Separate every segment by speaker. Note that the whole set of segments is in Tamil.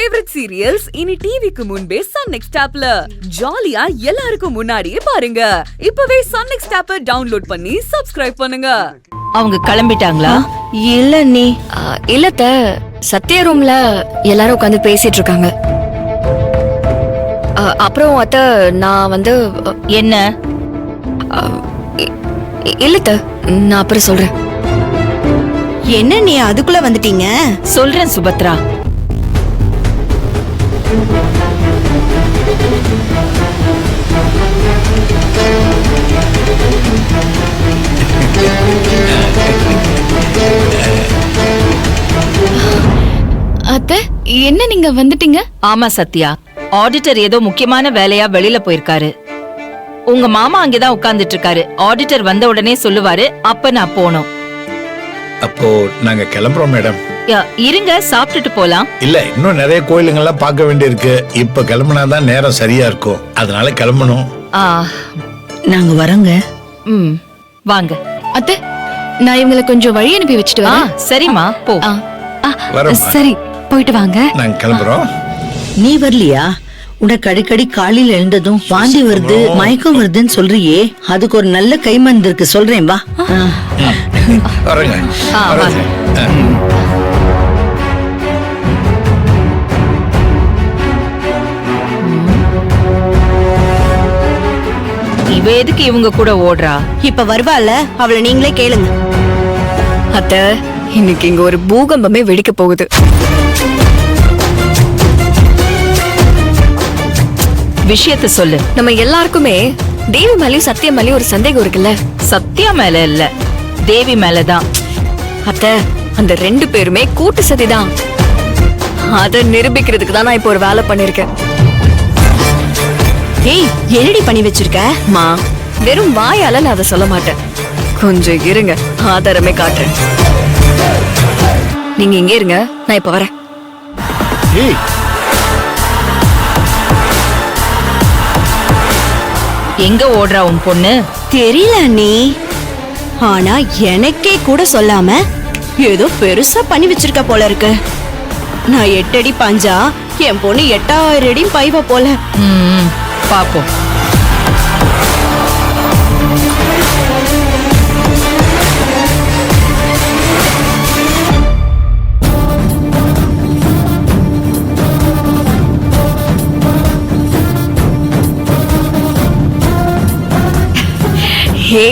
Speaker 1: ஃபேவரட் சீரியல்ஸ் இனி டிவிக்கு முன்பே சன் நெக்ஸ்ட் ஆப்ல ஜாலியா எல்லாருக்கும் முன்னாடியே பாருங்க. இப்பவே சன் நெக்ஸ்ட் ஆப்பை டவுன்லோட் பண்ணி சப்ஸ்கிரைப் பண்ணுங்க.
Speaker 2: அவங்க கிளம்பிட்டாங்களா?
Speaker 3: இல்ல நீ இல்லத்த சத்யா ரூம்ல எல்லாரும் உட்காந்து பேசிட்டு இருக்காங்க. அப்புறம் அத்த நான் வந்து
Speaker 2: என்ன
Speaker 3: இல்லத்த நான் அப்புறம் சொல்றேன்.
Speaker 4: என்ன நீ அதுக்குள்ள வந்துட்டீங்க?
Speaker 2: சொல்றேன் சுபத்ரா.
Speaker 3: அத்த என்ன நீங்க வந்துட்டீங்க?
Speaker 2: ஆமா சத்யா, ஆடிட்டர் ஏதோ முக்கியமான வேலையா வெளியில போயிருக்காரு. உங்க மாமா அங்கேதான் உட்கார்ந்துட்டு இருக்காரு. ஆடிட்டர் வந்த உடனே சொல்லுவாரு, அப்ப நான் போனோம்.
Speaker 5: அப்போ நாங்க கிளம்புறோம் மேடம்.
Speaker 2: இருங்க, சாப்பிட்டுட்டு போலாம்.
Speaker 5: இல்ல, இன்னும் நிறைய கோயிலுங்கெல்லாம் பார்க்க வேண்டியிருக்கு. இப்ப கிளம்புனாதான் நேரம் சரியா இருக்கும். அதனால கிளம்பணும்.
Speaker 4: நாங்க வரோங்க.
Speaker 2: வாங்க.
Speaker 3: அத்த நான் இவங்களை கொஞ்சம் வழி அனுப்பி வச்சுட்டு வரேன்.
Speaker 2: சரிம்மா, போ.
Speaker 3: சரி, போயிட்டு வாங்க.
Speaker 5: நாங்க கிளம்புறோம்.
Speaker 4: நீ வரலையா? உனக்கு அடிக்கடி காலையில எழுந்ததும் வாந்தி வருது, மயக்கம் வருதுன்னு சொல்றியே, அதுக்கு ஒரு நல்ல கைமருந்து இருக்கு, சொல்றேன் வா.
Speaker 5: வரேங்க.
Speaker 2: இவ எதுக்கு இவங்க கூட ஓடுறா?
Speaker 4: இப்ப வருவால, அவளை நீங்களே கேளுங்க.
Speaker 3: அத்த இன்னைக்கு இங்க ஒரு பூகம்பமே வெடிக்க போகுது.
Speaker 2: விஷயத்த சொல்லு.
Speaker 3: நம்ம எல்லாருக்குமே தேவி மேலயும் சத்யா மேலயும் ஒரு சந்தேகம் இருக்குல்ல?
Speaker 2: சத்யா மேல இல்ல, தேவி மேலதான்.
Speaker 3: அத்த அந்த ரெண்டு பேருமே கூட்டு சதிதான். அத நிரூபிக்கிறதுக்கு தான் நான் இப்போ ஒரு வேலை பண்ணிருக்கேன்.
Speaker 4: ஏய், என்னடி பண்ணி வச்சிருக்க?
Speaker 3: மா, வெறும் வாயால நான் அதை சொல்ல மாட்டேன். கொஞ்சம் இருங்க, ஆதாரமே காட்டுறேன். நீங்க இங்கே இருங்க, நான் இப்ப வரேன்.
Speaker 2: எங்க ஓடுறா உன் பொண்ணு?
Speaker 4: தெரியல நீ, ஆனா எனக்கே கூட சொல்லாம ஏதோ பெருசா பண்ணி வச்சிருக்க போல இருக்கு. நான் 8 அடி பாஞ்சா என் பொண்ணு 8000 அடி பாய்வா போல.
Speaker 2: பாப்போம்.
Speaker 3: ஹே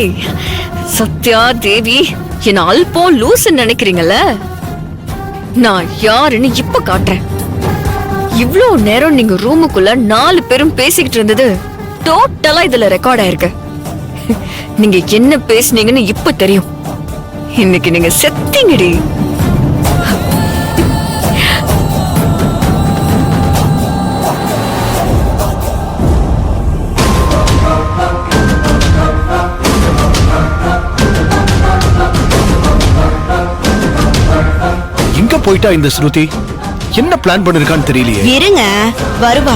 Speaker 3: சத்யா, தேவி என்ன அல்போ லூஸ் நினைக்கிறீங்கல்ல? நான் யாருன்னு இப்ப காட்டுறேன். இவ்ளோ நேரம் நீங்க ரூமுக்குள்ள 4 பேரும் பேசிக்கிட்டு இருந்தது டோட்டலா இதுல ரெக்கார்ட் ஆயிருக்கு. நீங்க என்ன பேசுனீங்கன்னு இப்ப தெரியும். இன்னைக்கு நீங்க செத்தீங்கடி.
Speaker 6: எங்க போயிட்டா இந்த ஸ்ருதி? என்ன பிளான் பண்ணிருக்கான்னு தெரியலையே.
Speaker 4: இருங்க, வருவா.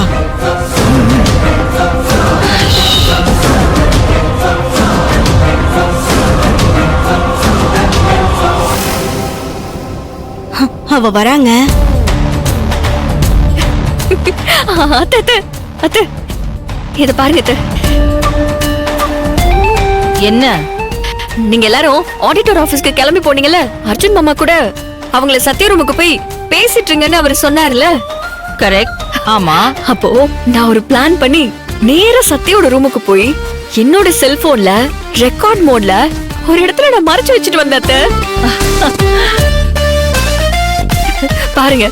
Speaker 4: அவ வராங்க.
Speaker 3: அத்த இத பாருங்க அத்த.
Speaker 2: என்ன?
Speaker 3: நீங்க எல்லாரும் ஆடிட்டர் ஆபீஸ்க்கு கிளம்பி போனீங்கல்ல, அர்ஜுன் மாமா கூட அவங்கள சத்யா ரூமுக்கு போய் பேசிட்டு இருங்கன்னு அவர் சொன்னார்ல?
Speaker 2: கரெக்ட். ஆமா.
Speaker 3: அப்போ நான் ஒரு பிளான் பண்ணி நேரா சத்யாவோட ரூமுக்கு போய் என்னோட செல்போன்ல ரெக்கார்ட் மோட்ல ஒரு இடத்துல நான் மறைச்சு வச்சுட்டு வந்தேன் அத்த. பாருங்க,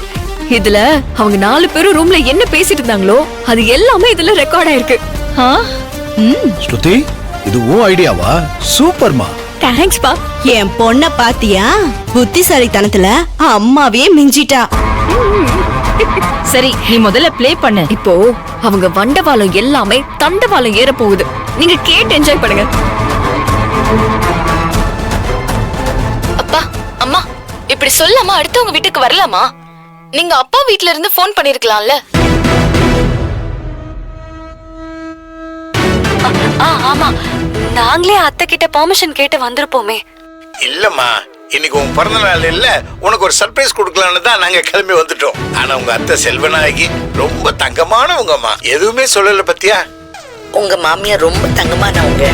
Speaker 3: இதுல அவங்க 4 பேரும் ரூம்ல என்ன பேசிட்டு இருந்தாங்களோ அது எல்லாமே இதுல ரெக்கார்ட் ஆயிருக்கு.
Speaker 6: ஸ்ருதி, இது உன் ஐடியாவா? சூப்பர்மா.
Speaker 3: தேங்க்ஸ் பா.
Speaker 4: என் பொண்ண பாத்தியா? புத்திசாலித்தனத்துல அம்மாவே மிஞ்சிட்டா.
Speaker 2: சரி, நீ முதல்ல ப்ளே பண்ணு.
Speaker 3: இப்போ அவங்க வண்டவாளம் எல்லாமே தண்டவாளம் ஏற போகுது. நீங்க கேட்டு என்ஜாய் பண்ணுங்க. அப்பா, அம்மா, இப்படி சொல்லாம அடுத்தவங்க வீட்டுக்கு வரலாமா? நீங்க அப்பா வீட்ல இருந்து போன் பண்ணிருக்கலாம்ல? ஆமா, நாங்களே அத்தை கிட்ட பெர்மிஷன் கேட்டு வந்திருப்போமே.
Speaker 5: இல்லம்மா, இன்னைக்கு உன் பிறந்த நாள் இல்ல, உனக்கு ஒரு சர்ப்ரைஸ் கொடுக்கலான்னு தான் நாங்க கிளம்பி வந்துட்டோம். ஆனா உங்க அத்தை செல்வநாயகி ரொம்ப தங்கமானவங்கம்மா, எதுவுமே சொல்லல பத்தியா?
Speaker 7: உங்க மாமியார் ரொம்ப தங்கமானவங்க.